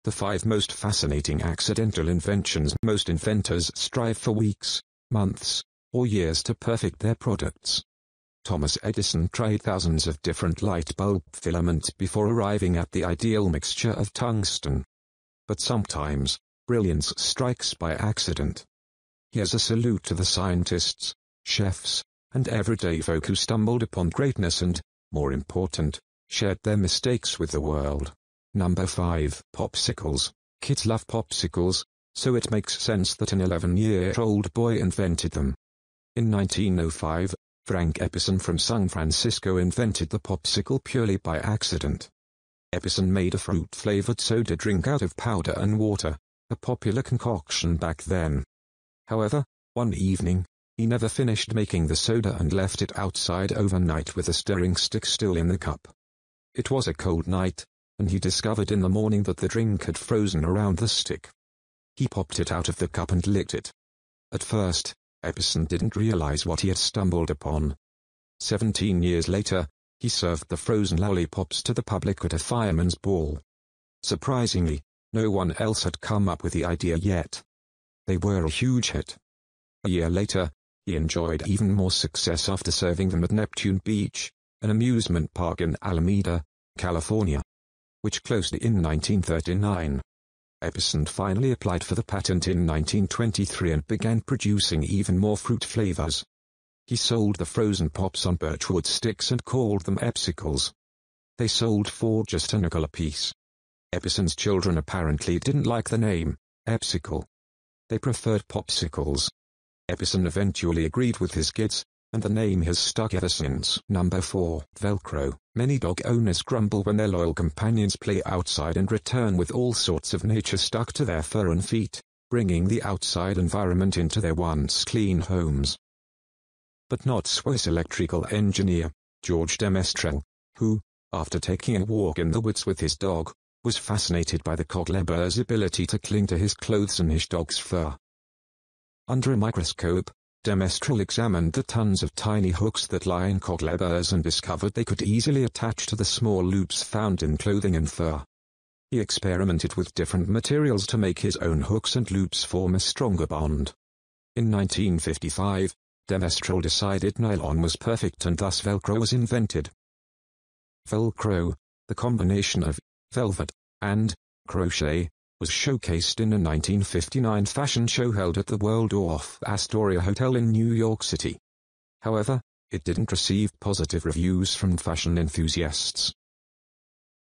The 5 most fascinating accidental inventions. Most inventors strive for weeks, months, or years to perfect their products. Thomas Edison tried thousands of different light bulb filaments before arriving at the ideal mixture of tungsten. But sometimes, brilliance strikes by accident. Here's a salute to the scientists, chefs, and everyday folk who stumbled upon greatness and, more important, shared their mistakes with the world. Number 5. Popsicles. Kids love popsicles, so it makes sense that an 11-year-old boy invented them. In 1905, Frank Epperson from San Francisco invented the popsicle purely by accident. Epperson made a fruit-flavored soda drink out of powder and water, a popular concoction back then. However, one evening, he never finished making the soda and left it outside overnight with a stirring stick still in the cup. It was a cold night, and he discovered in the morning that the drink had frozen around the stick. He popped it out of the cup and licked it. At first, Epperson didn't realize what he had stumbled upon. 17 years later, he served the frozen lollipops to the public at a fireman's ball. Surprisingly, no one else had come up with the idea yet. They were a huge hit. A year later, he enjoyed even more success after serving them at Neptune Beach, an amusement park in Alameda, California, which closed in 1939. Epperson finally applied for the patent in 1923 and began producing even more fruit flavors. He sold the frozen pops on birchwood sticks and called them Popsicles. They sold for just a nickel apiece. Epperson's children apparently didn't like the name, Popsicle. They preferred Popsicles. Epperson eventually agreed with his kids, and the name has stuck ever since. Number 4. Velcro. Many dog owners grumble when their loyal companions play outside and return with all sorts of nature stuck to their fur and feet, bringing the outside environment into their once clean homes. But not Swiss electrical engineer, George Demestrel, who, after taking a walk in the woods with his dog, was fascinated by the codleber's ability to cling to his clothes and his dog's fur. Under a microscope, Demestrel examined the tons of tiny hooks that lie in codlebers and discovered they could easily attach to the small loops found in clothing and fur. He experimented with different materials to make his own hooks and loops form a stronger bond. In 1955, Demestrel decided nylon was perfect and thus Velcro was invented. Velcro, the combination of velvet and crochet, was showcased in a 1959 fashion show held at the Waldorf Astoria Hotel in New York City. However, it didn't receive positive reviews from fashion enthusiasts.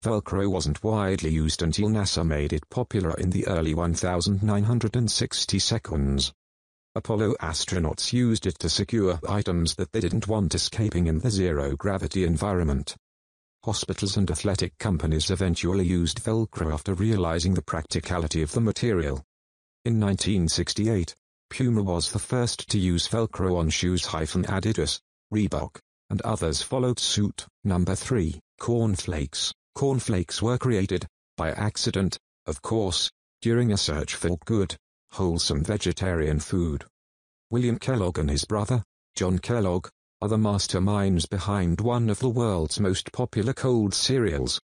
Velcro wasn't widely used until NASA made it popular in the early 1960 seconds. Apollo astronauts used it to secure items that they didn't want escaping in the zero-gravity environment. Hospitals and athletic companies eventually used Velcro after realizing the practicality of the material. In 1968, Puma was the first to use Velcro on shoes. Adidas, Reebok, and others followed suit. Number 3. Cornflakes. Cornflakes were created, by accident, of course, during a search for good, wholesome vegetarian food. William Kellogg and his brother, John Kellogg, are the masterminds behind one of the world's most popular cold cereals.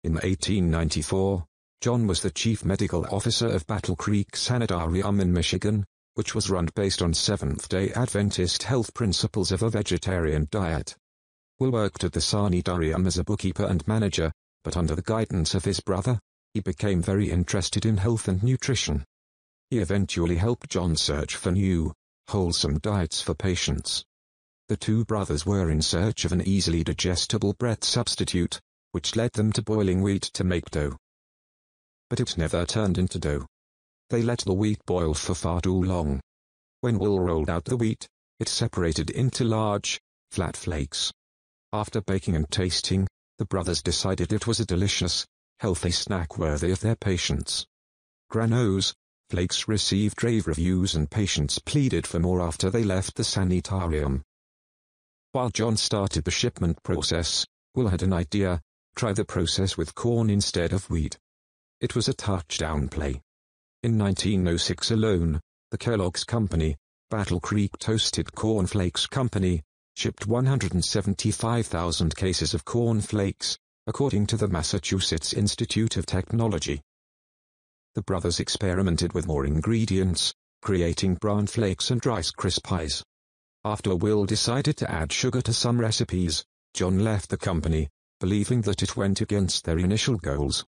In 1894, John was the chief medical officer of Battle Creek Sanitarium in Michigan, which was run based on Seventh-day Adventist health principles of a vegetarian diet. Will worked at the sanitarium as a bookkeeper and manager, but under the guidance of his brother, he became very interested in health and nutrition. He eventually helped John search for new, wholesome diets for patients. The two brothers were in search of an easily digestible bread substitute, which led them to boiling wheat to make dough. But it never turned into dough. They let the wheat boil for far too long. When Will rolled out the wheat, it separated into large, flat flakes. After baking and tasting, the brothers decided it was a delicious, healthy snack worthy of their patients. Granos, flakes received rave reviews and patients pleaded for more after they left the sanitarium. While John started the shipment process, Will had an idea: try the process with corn instead of wheat. It was a touchdown play. In 1906 alone, the Kellogg's Company, Battle Creek Toasted Corn Flakes Company, shipped 175,000 cases of corn flakes, according to the Massachusetts Institute of Technology. The brothers experimented with more ingredients, creating bran flakes and Rice Krispies. After Will decided to add sugar to some recipes, John left the company, believing that it went against their initial goals.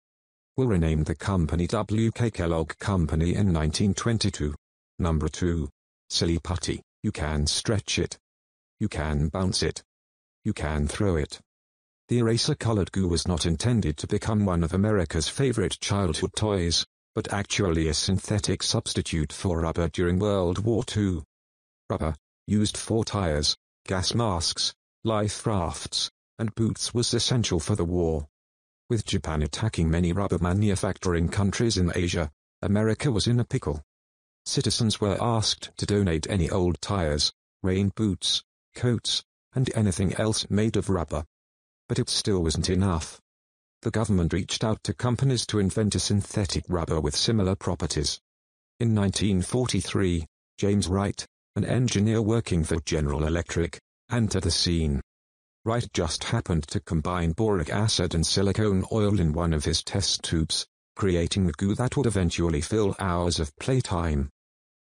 Will renamed the company W.K. Kellogg Company in 1922. Number 2. Silly Putty. You can stretch it. You can bounce it. You can throw it. The eraser-colored goo was not intended to become one of America's favorite childhood toys, but actually a synthetic substitute for rubber during World War II. Rubber, used for tires, gas masks, life rafts, and boots, was essential for the war. With Japan attacking many rubber manufacturing countries in Asia, America was in a pickle. Citizens were asked to donate any old tires, rain boots, coats, and anything else made of rubber. But it still wasn't enough. The government reached out to companies to invent a synthetic rubber with similar properties. In 1943, James Wright, an engineer working for General Electric, entered the scene. Wright just happened to combine boric acid and silicone oil in one of his test tubes, creating the goo that would eventually fill hours of playtime.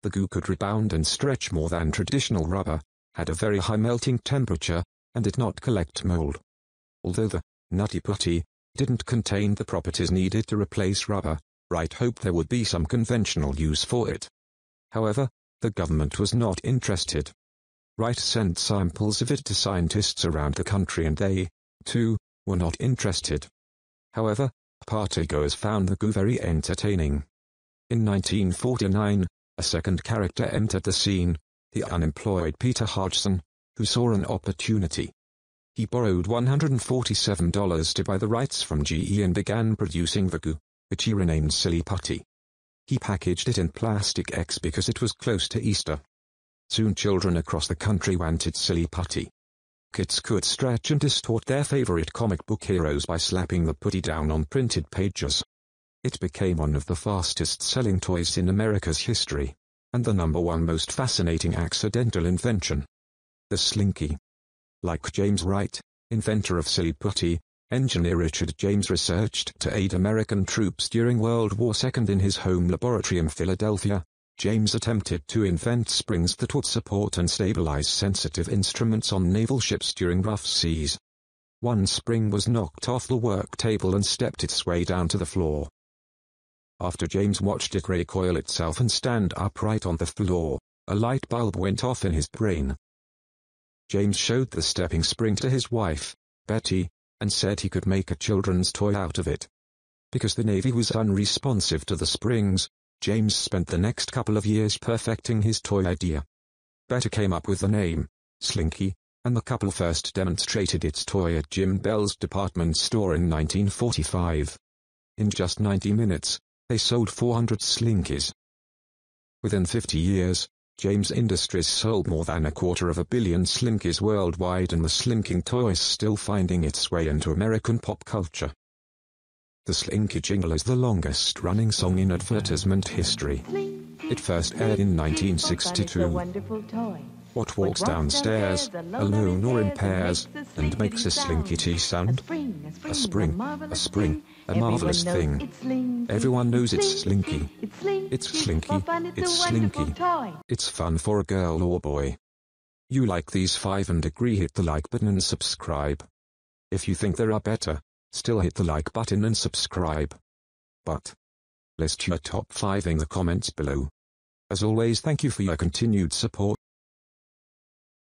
The goo could rebound and stretch more than traditional rubber, had a very high melting temperature, and did not collect mold. Although the Nutty Putty didn't contain the properties needed to replace rubber, Wright hoped there would be some conventional use for it. However, the government was not interested. Wright sent samples of it to scientists around the country and they, too, were not interested. However, partygoers found the goo very entertaining. In 1949, a second character entered the scene, the unemployed Peter Hodgson, who saw an opportunity. He borrowed $147 to buy the rights from GE and began producing the goo, which he renamed Silly Putty. He packaged it in plastic X because it was close to Easter. Soon children across the country wanted Silly Putty. Kids could stretch and distort their favorite comic book heroes by slapping the putty down on printed pages. It became one of the fastest-selling toys in America's history, and the #1 most fascinating accidental invention. The Slinky. Like James Wright, inventor of Silly Putty, engineer Richard James researched to aid American troops during World War II in his home laboratory in Philadelphia. James attempted to invent springs that would support and stabilize sensitive instruments on naval ships during rough seas. One spring was knocked off the work table and stepped its way down to the floor. After James watched it recoil itself and stand upright on the floor, a light bulb went off in his brain. James showed the stepping spring to his wife, Betty, and said he could make a children's toy out of it. Because the Navy was unresponsive to the springs, James spent the next couple of years perfecting his toy idea. Betty came up with the name, Slinky, and the couple first demonstrated its toy at Jim Bell's department store in 1945. In just 90 minutes, they sold 400 Slinkies. Within 50 years, James Industries sold more than 250 million Slinkies worldwide, and the slinking toy is still finding its way into American pop culture. The Slinky jingle is the longest-running song in advertisement history. It first aired in 1962. What walks downstairs, alone or in pairs, and makes a slinky tea sound? A spring, a marvelous thing. Everyone knows it's Slinky. It's Slinky, it's Slinky. It's fun for a girl or boy. You like these 5 and agree, hit the like button and subscribe. If you think there are better, still hit the like button and subscribe. But list your top 5 in the comments below. As always, thank you for your continued support.